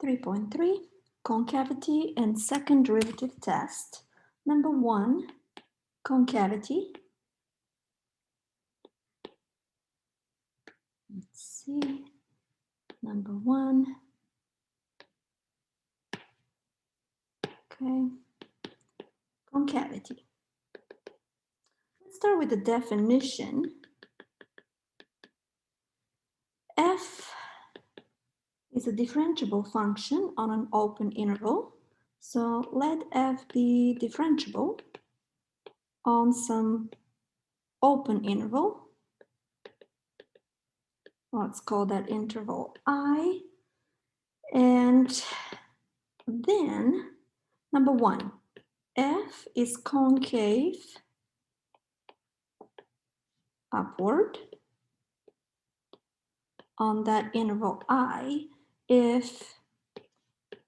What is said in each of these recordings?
3.3, concavity and second derivative test. Number 1, concavity. Let's see, number 1. Okay, concavity. Let's start with the definition. F is a differentiable function on an open interval. So let f be differentiable on some open interval. Let's call that interval I. And then, number 1, f is concave upward on that interval I if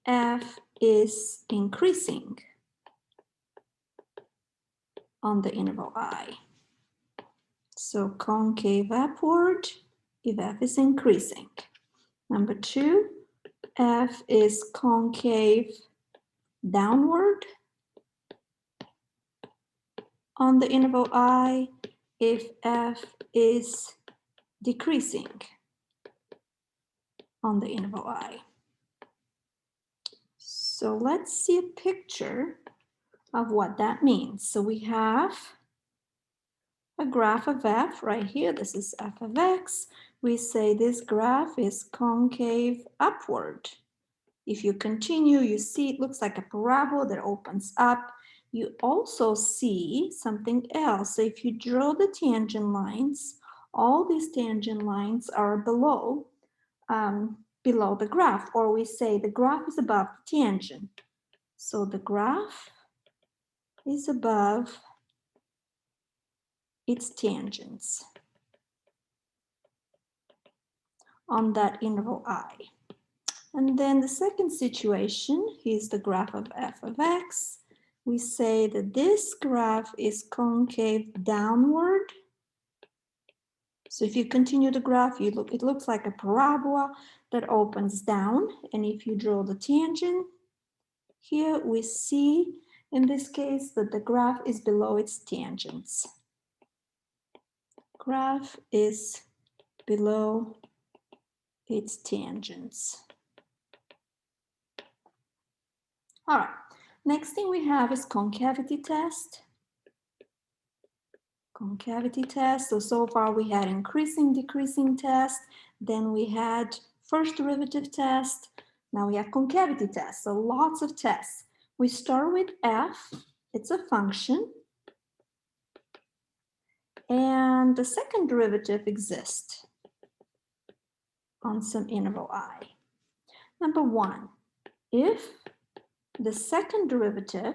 f is increasing on the interval I. So concave upward if f is increasing. Number 2, f is concave downward on the interval I if f is decreasing on the interval I. So let's see a picture of what that means. So we have a graph of f right here. This is f of x. We say this graph is concave upward. If you continue, you see it looks like a parabola that opens up. You also see something else. So if you draw the tangent lines, all these tangent lines are below the graph, or we say the graph is above the tangent. So the graph is above its tangents on that interval I. And then the second situation is the graph of f of x. We say that this graph is concave downward. So if you continue the graph, it looks like a parabola that opens down. And if you draw the tangent, here we see in this case that the graph is below its tangents. Graph is below its tangents. All right, next thing we have is concavity test. Concavity test, so far we had increasing, decreasing test, then we had first derivative test, now we have concavity test, so lots of tests. We start with f, it's a function, and the second derivative exists on some interval I. Number 1, if the second derivative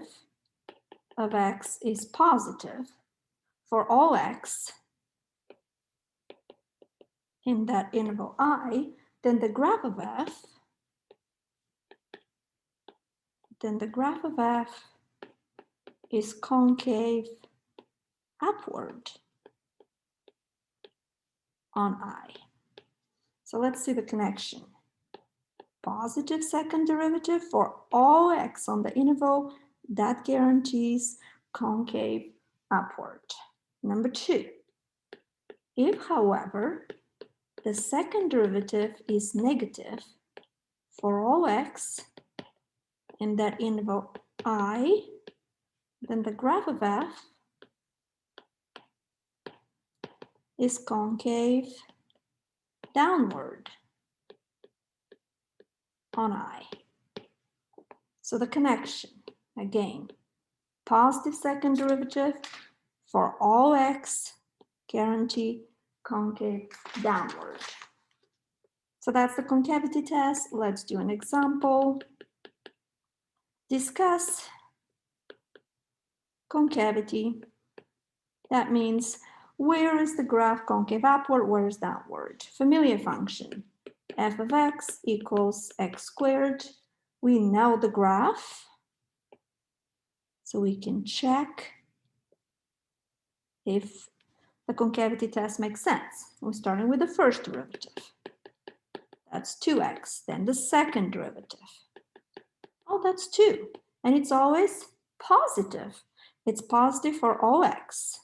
of x is positive for all x in that interval I, then the graph of f is concave upward on I. So let's see the connection. Positive second derivative for all x on the interval, that guarantees concave upward. Number 2, if, however, the second derivative is negative for all x in that interval I, then the graph of f is concave downward on I. So the connection, again, positive second derivative for all x guarantee concave downward. So that's the concavity test. Let's do an example. Discuss concavity. That means where is the graph concave upward, where is downward? Familiar function. F of x equals x squared. We know the graph, so we can check if the concavity test makes sense. We're starting with the first derivative. That's 2x. Then the second derivative. Oh, that's 2. And it's always positive. It's positive for all x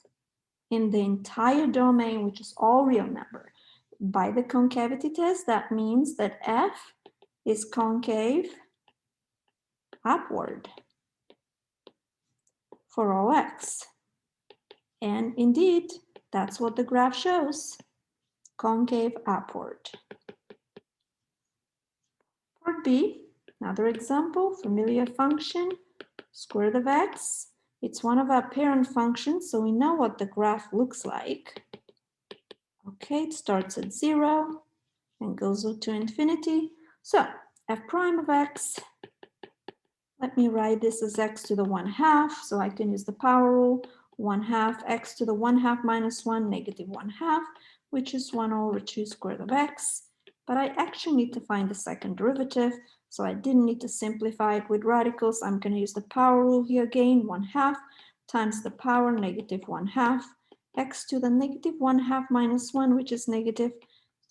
in the entire domain, which is all real number. By the concavity test, that means that f is concave upward for all x. And indeed, that's what the graph shows, concave upward. Part B, another example, familiar function, square root of x. It's one of our parent functions, so we know what the graph looks like. Okay, it starts at 0 and goes to infinity. So f prime of x, let me write this as x to the 1/2, so I can use the power rule. 1/2 x to the 1/2 minus 1, negative 1/2, which is 1/2 square root of x. But I actually need to find the second derivative, so I didn't need to simplify it with radicals. I'm going to use the power rule here again. 1/2 times the power negative 1/2, x to the negative 1/2 minus 1, which is negative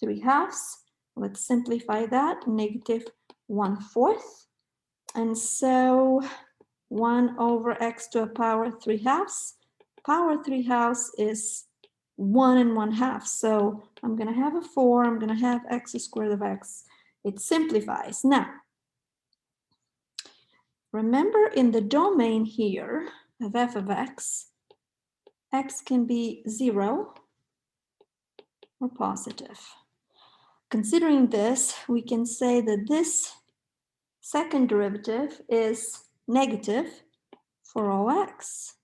3/2. Let's simplify that, negative 1/4. And so 1/x to a power 3/2. Power 3/2 is 1 and 1/2. So I'm going to have a 4. I'm going to have x squared of x. It simplifies. Now, remember in the domain here of f of x can be 0 or positive. Considering this, we can say that this second derivative is negative for all x.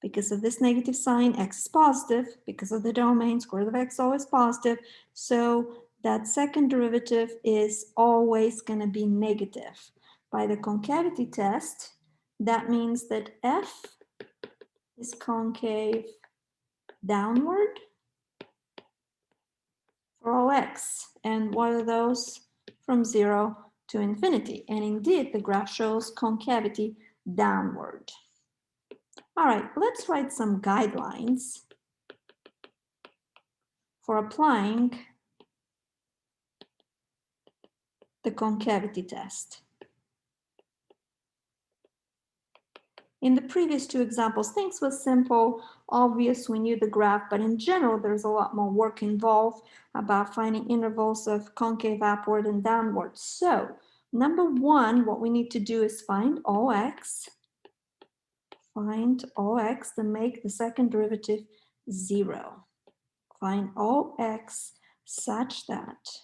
Because of this negative sign, x is positive. Because of the domain, square root of x is always positive. So that second derivative is always going to be negative. By the concavity test, that means that f is concave downward for all x. And what are those? From 0 to infinity. And indeed, the graph shows concavity downward. All right, let's write some guidelines for applying the concavity test. In the previous two examples, things were simple, obvious, we knew the graph, but in general, there's a lot more work involved about finding intervals of concave upward and downward. So, number one, what we need to do is find all x. Find all x to make the second derivative 0. Find all x such that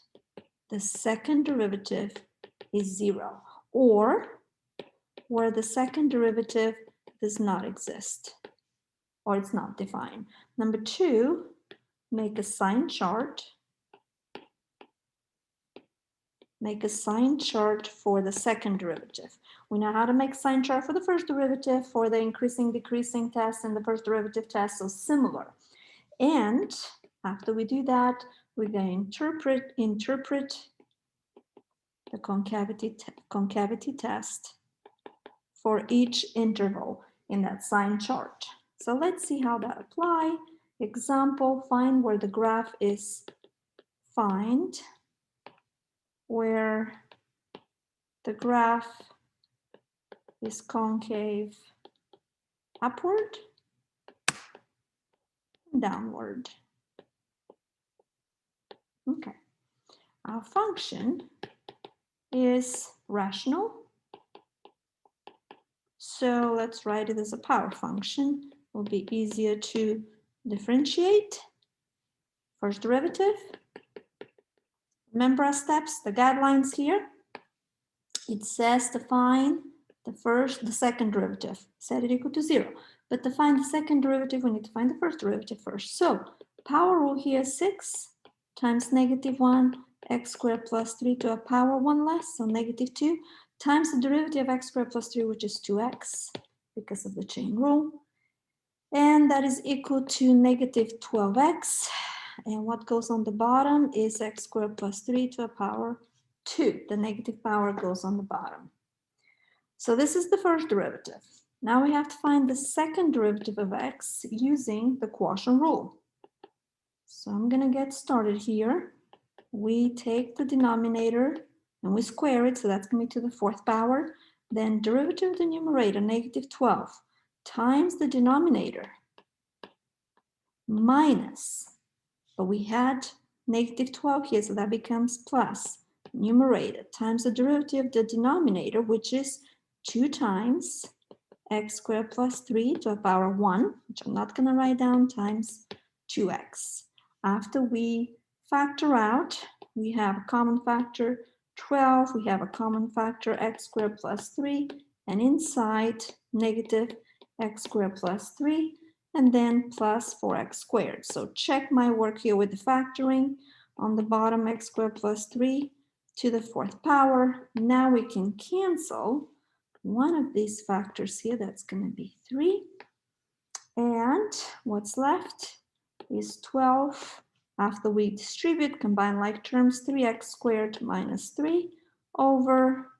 the second derivative is 0, or where the second derivative does not exist, or it's not defined. Number two, make a sign chart. Make a sign chart for the second derivative. We know how to make sign chart for the first derivative, for the increasing, decreasing test, and the first derivative test, so similar. And after we do that, we're going to interpret the concavity test for each interval in that sign chart. So let's see how that apply. Example, find where the graph is, find where the graph is concave upward and downward. Okay, our function is rational. So let's write it as a power function. It will be easier to differentiate. First derivative. Remember our steps, the guidelines here. It says to find the second derivative. Set it equal to 0. But to find the second derivative, we need to find the first derivative first. So power rule here, 6 times negative 1, x squared plus 3 to a power 1 less, so negative 2, times the derivative of x squared plus 3, which is 2x, because of the chain rule. And that is equal to negative 12x. And what goes on the bottom is x squared plus 3 to a power 2. The negative power goes on the bottom. So this is the first derivative. Now we have to find the second derivative of x using the quotient rule. So I'm going to get started here. we take the denominator and we square it, so that's going to be to the fourth power. Then derivative of the numerator, negative 12, times the denominator minus, but we had negative 12 here, so that becomes plus numerator times the derivative of the denominator, which is 2 times x squared plus 3 to the power 1, which I'm not going to write down, times 2x. After we factor out, we have a common factor 12, we have a common factor x squared plus 3, and inside negative x squared plus 3, and then plus 4x squared. So check my work here with the factoring. On the bottom, x squared plus 3 to the fourth power. Now we can cancel one of these factors here. That's going to be 3. And what's left is 12. After we distribute, combine like terms, 3x squared minus 3 over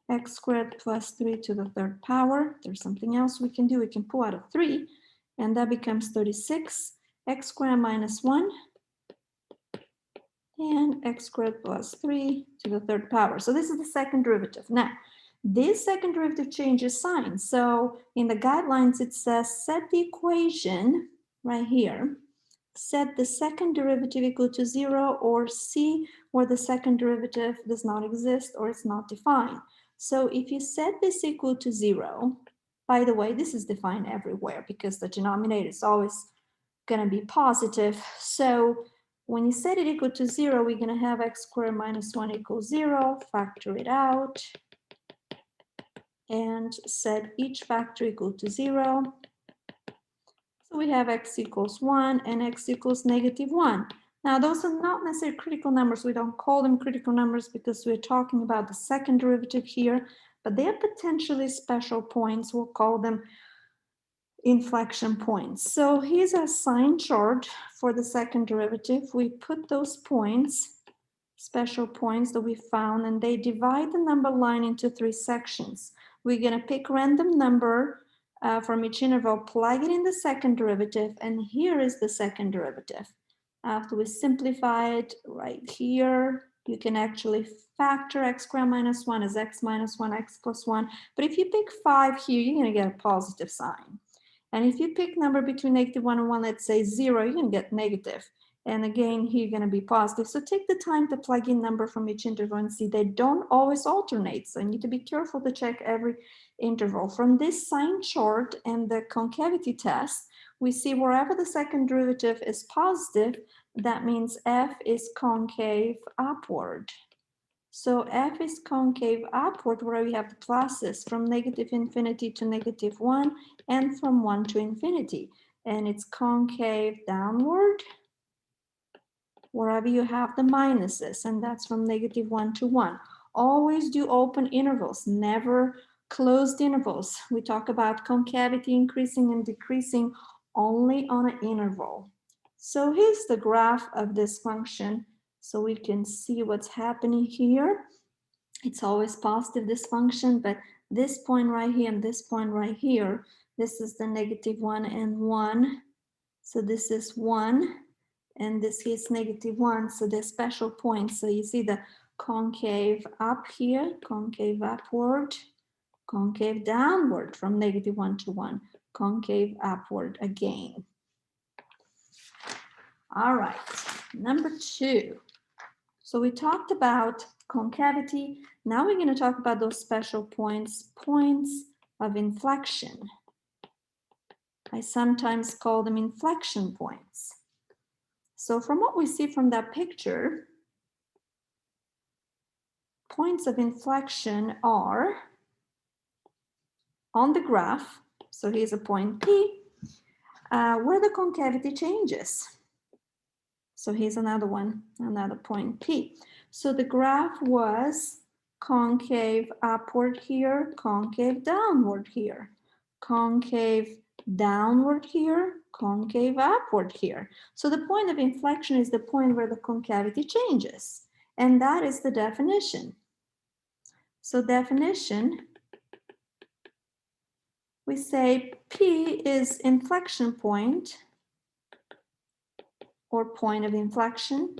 x squared plus 3 to the third power. There's something else we can do. We can pull out a 3, and that becomes 36. X squared minus 1 and x squared plus 3 to the third power. So this is the second derivative. Now, this second derivative changes sign. So in the guidelines, it says set the equation right here. Set the second derivative equal to 0, or C, where the second derivative does not exist or it's not defined. So if you set this equal to 0, by the way, this is defined everywhere because the denominator is always going to be positive. So when you set it equal to 0, we're going to have x squared minus 1 equals 0, factor it out, and set each factor equal to 0. So we have x equals 1 and x equals negative 1. Now, those are not necessarily critical numbers. We don't call them critical numbers because we're talking about the second derivative here, but they are potentially special points. We'll call them inflection points. So here's a sign chart for the second derivative. We put those points, special points that we found, and they divide the number line into 3 sections. We're going to pick random number from each interval, plug it in the second derivative, and here is the second derivative. After we simplify it right here, you can actually factor x squared minus 1 as x minus 1, x plus 1. But if you pick 5 here, you're going to get a positive sign. And if you pick number between negative 1 and 1, let's say 0, you're going to get negative. And again, here you're going to be positive. So take the time to plug in number from each interval and see they don't always alternate. So you need to be careful to check every interval. From this sign chart and the concavity test, we see wherever the second derivative is positive, that means f is concave upward. So f is concave upward, where we have the pluses from negative infinity to negative 1 and from 1 to infinity. And it's concave downward wherever you have the minuses, and that's from negative 1 to 1. Always do open intervals, never closed intervals. We talk about concavity increasing and decreasing only on an interval. So here's the graph of this function, so we can see what's happening here. It's always positive, this function, but this point right here and this point right here, this is the negative 1 and 1. So this is 1. And this is negative 1, so they're special points. So you see the concave up here, concave upward, concave downward from negative 1 to 1, concave upward again. All right, number 2. So we talked about concavity. Now we're going to talk about those special points, points of inflection. I sometimes call them inflection points. So from what we see from that picture, points of inflection are on the graph. So here's a point P, where the concavity changes. So here's another one, another point P. So the graph was concave upward here, concave downward here, concave downward here, concave upward here. So the point of inflection is the point where the concavity changes. And that is the definition. So definition, we say P is inflection point or point of inflection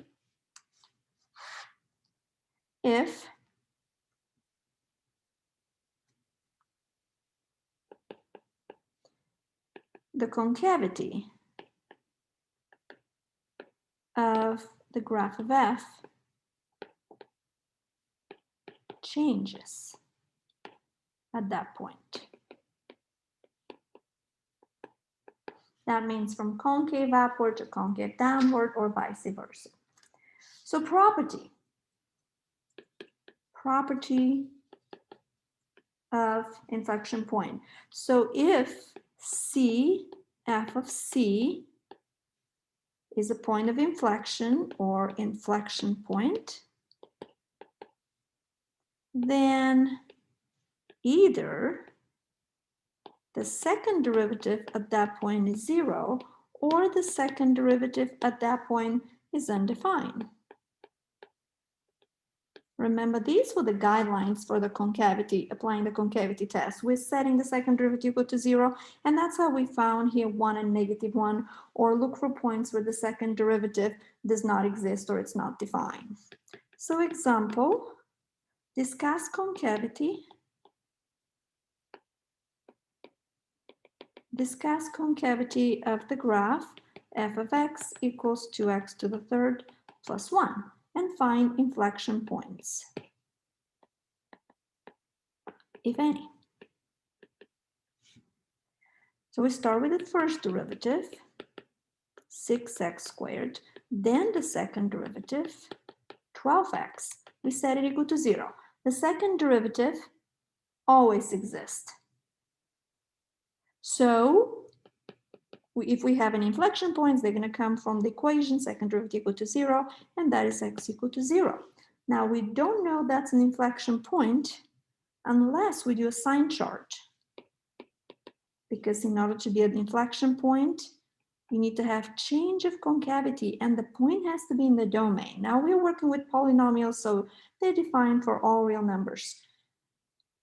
if the concavity of the graph of f changes at that point. That means from concave upward to concave downward or vice versa. So property of inflection point. So if C, f of C is a point of inflection or inflection point, then either the second derivative at that point is 0 or the second derivative at that point is undefined. Remember, these were the guidelines for the concavity, applying the concavity test. We're setting the second derivative equal to 0, and that's how we found here 1 and -1, or look for points where the second derivative does not exist or it's not defined. So example, discuss concavity. Discuss concavity of the graph f of x equals 2x to the third plus 1, and find inflection points, if any. So we start with the first derivative, 6x squared, then the second derivative, 12x. We set it equal to 0. The second derivative always exists. So if we have any inflection points, they're going to come from the equation second derivative equal to 0, and that is x equal to 0. Now we don't know that's an inflection point unless we do a sign chart, because in order to be an inflection point, you need to have change of concavity, and the point has to be in the domain. Now we're working with polynomials, so they're defined for all real numbers.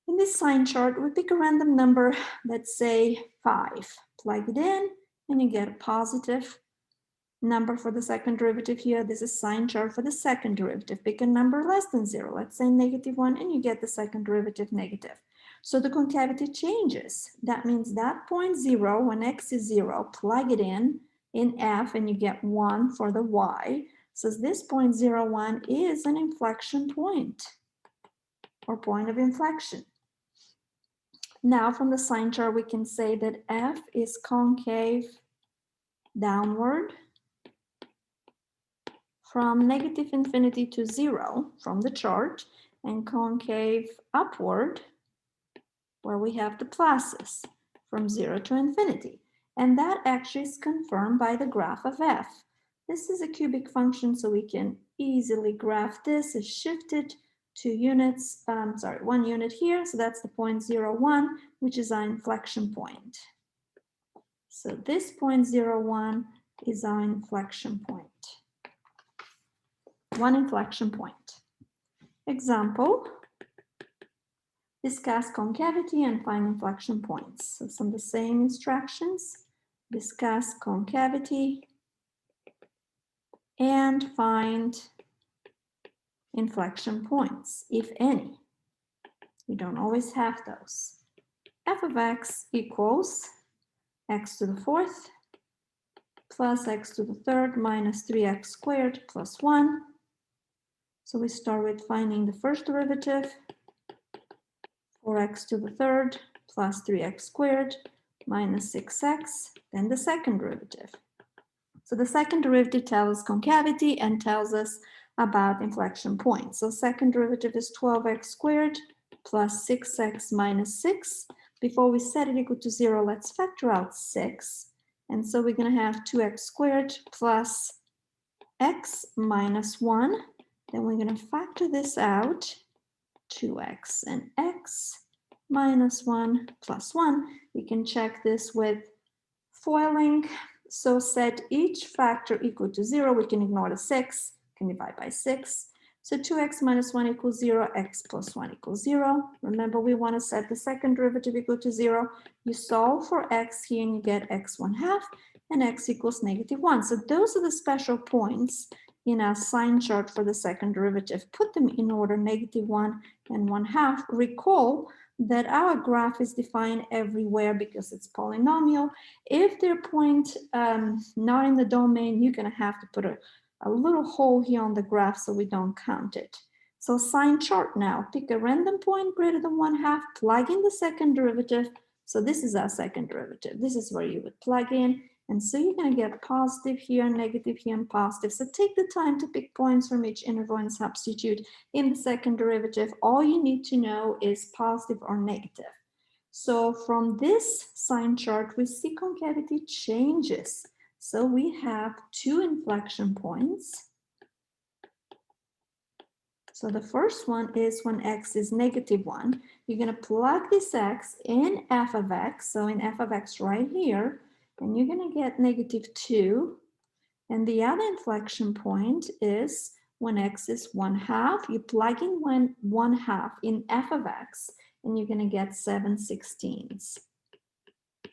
In this sign chart, we pick a random number, let's say 5, plug it in, and you get a positive number for the second derivative here. This is sign chart for the second derivative. Pick a number less than 0, let's say -1, and you get the second derivative negative. So the concavity changes. That means that point 0, when x is 0, plug it in f, and you get 1 for the y. So this point 0, 1 is an inflection point, or point of inflection. Now from the sign chart, we can say that f is concave downward from -infinity to 0 from the chart, and concave upward where we have the pluses from 0 to infinity. And that actually is confirmed by the graph of f. This is a cubic function, so we can easily graph this. It's shifted 2 units, 1 unit here, so that's the point 0, 1, which is our inflection point. So this point 0, 1 is our inflection point. One inflection point. Example, discuss concavity and find inflection points. So some of the same instructions. Discuss concavity and find inflection points, if any. We don't always have those. F of x equals x to the fourth plus x to the third minus 3x squared plus 1. So we start with finding the first derivative, 4x to the third plus 3x squared minus 6x, then the second derivative. So the second derivative tells us concavity and tells us about inflection points. So second derivative is 12x squared plus 6x minus 6. Before we set it equal to 0, let's factor out 6. And so we're going to have 2x squared plus x minus 1. Then we're going to factor this out, 2x and x minus 1 plus 1. We can check this with foiling. So set each factor equal to 0. We can ignore the 6, can divide by 6. So 2x minus 1 equals 0, x plus 1 equals 0. Remember, we want to set the second derivative equal to 0. You solve for x here and you get x 1/2 and x equals -1. So those are the special points in a sign chart for the second derivative. Put them in order, -1 and 1/2. Recall that our graph is defined everywhere because it's polynomial. If they're point not in the domain, you're going to have to put a little hole here on the graph so we don't count it. So sign chart now. Pick a random point greater than 1/2, plug in the second derivative. So this is our second derivative. This is where you would plug in. And so you're going to get positive here, negative here, and positive. So take the time to pick points from each interval and substitute in the second derivative. All you need to know is positive or negative. So from this sign chart, we see concavity changes. So we have 2 inflection points. So the first one is when x is -1. You're going to plug this x in f of x. So in f of x right here, and you're going to get -2. And the other inflection point is when x is 1/2. You plug in 1/2 in f of x, and you're going to get 7/16.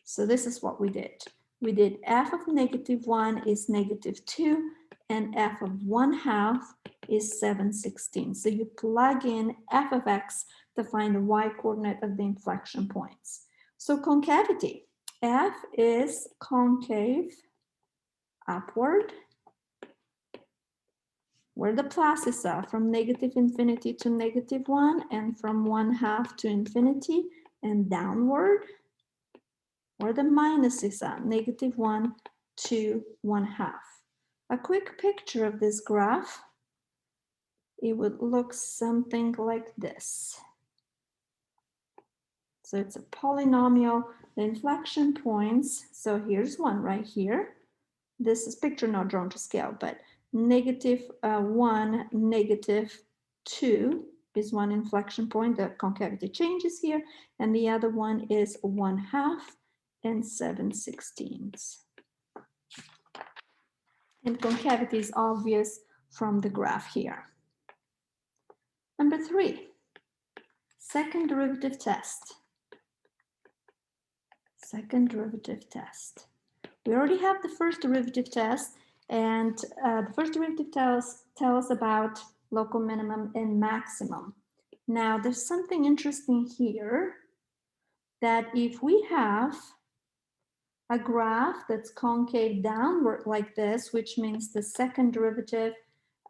So this is what we did. We did f of -1 is -2, and f of 1/2 is 7/16. So you plug in f of x to find the y coordinate of the inflection points. So concavity, f is concave upward, where the pluses are from -infinity to -1 and from 1/2 to infinity, and downward, where the minuses are, -1 to 1/2. A quick picture of this graph, it would look something like this. So it's a polynomial, the inflection points. So here's one right here. This is picture not drawn to scale, but -1, -2 is one inflection point. The concavity changes here. And the other one is 1/2 and 7/16. And concavity is obvious from the graph here. Number 3, second derivative test. Second derivative test. We already have the first derivative test, and the first derivative tell us about local minimum and maximum. Now, there's something interesting here, that if we have a graph that's concave downward like this, which means the second derivative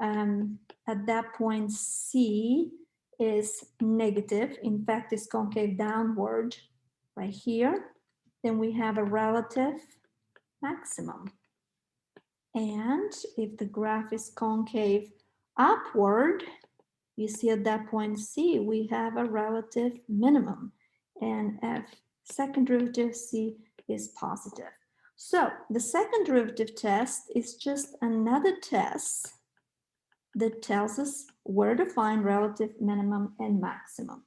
at that point C is negative, in fact, it's concave downward right here, then we have a relative maximum. And if the graph is concave upward, you see at that point C, we have a relative minimum, and F second derivative C is positive. So the second derivative test is just another test that tells us where to find relative minimum and maximum.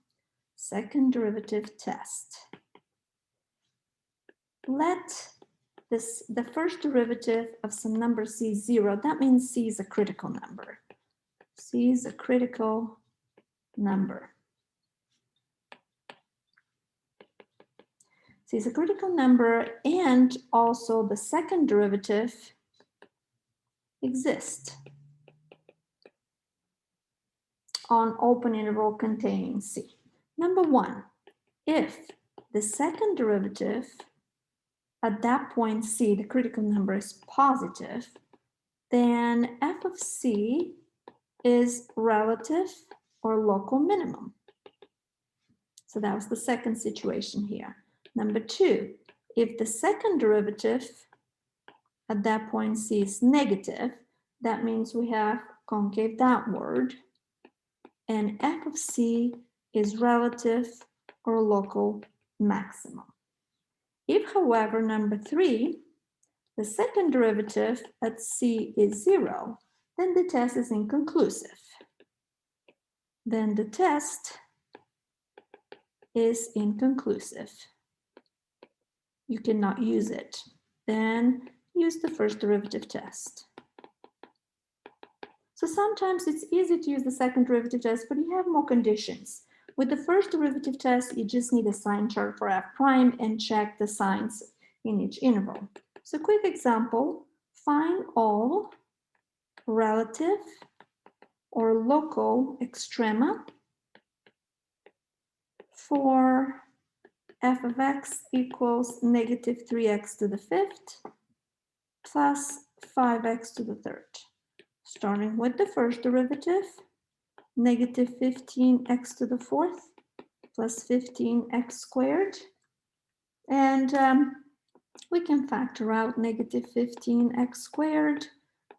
Second derivative test. Let the first derivative of some number C is 0. That means C is a critical number. C is a critical number. C is a critical number, and also the second derivative exists on open interval containing C. Number 1, if the second derivative at that point C, the critical number, is positive, then f of C is relative or local minimum. So that was the second situation here. Number 2, if the second derivative at that point C is negative, that means we have concave downward, and f of C is relative or local maximum. If, however, number 3, the second derivative at C is 0, then the test is inconclusive. Then the test is inconclusive. You cannot use it. Then use the first derivative test. So sometimes it's easy to use the second derivative test, but you have more conditions. With the first derivative test, you just need a sign chart for f prime and check the signs in each interval. So quick example, find all relative or local extrema for f of x equals negative 3x to the fifth plus 5x to the third. Starting with the first derivative, negative 15x to the fourth plus 15x squared. And we can factor out negative 15x squared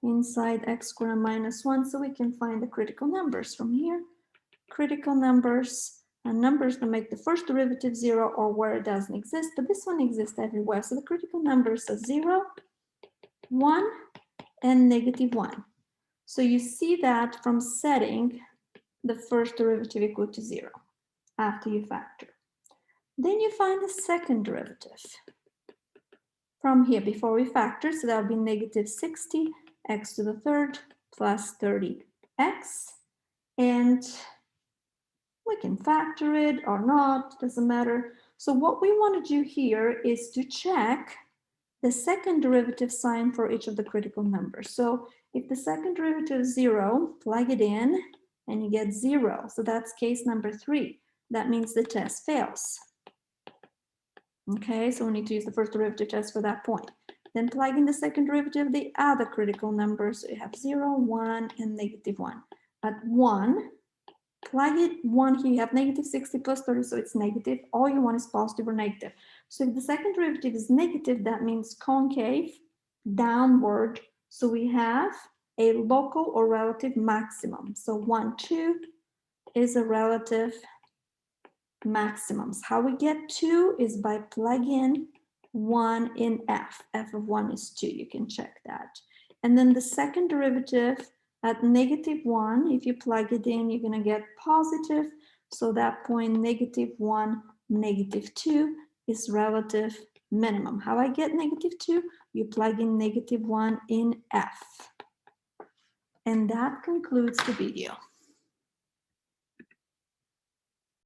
inside x squared minus 1, so we can find the critical numbers from here. Critical numbers are numbers that make the first derivative 0 or where it doesn't exist, but this one exists everywhere. So the critical numbers are 0, 1, and negative 1. So you see that from setting the first derivative equal to 0 after you factor. Then you find the second derivative from here before we factor, so that would be negative 60x to the third plus 30x, and we can factor it or not, doesn't matter. So what we want to do here is to check the second derivative sign for each of the critical numbers. So if the second derivative is 0, plug it in and you get 0. So that's case number 3. That means the test fails. Okay, so we need to use the first derivative test for that point. Then plug in the second derivative, the other critical numbers. So you have 0, 1, and negative 1. At 1, plug it 1 here, you have negative 60 plus 30, so it's negative. All you want is positive or negative. So if the second derivative is negative, that means concave, downward. So we have a local or relative maximum. So 1, 2 is a relative maximums. How we get 2 is by plugging 1 in f. F of 1 is 2. You can check that. And then the second derivative at negative 1, if you plug it in, you're going to get positive. So that point, negative 1, negative 2 is relative minimum. How I get negative 2? You plug in negative 1 in f. And that concludes the video.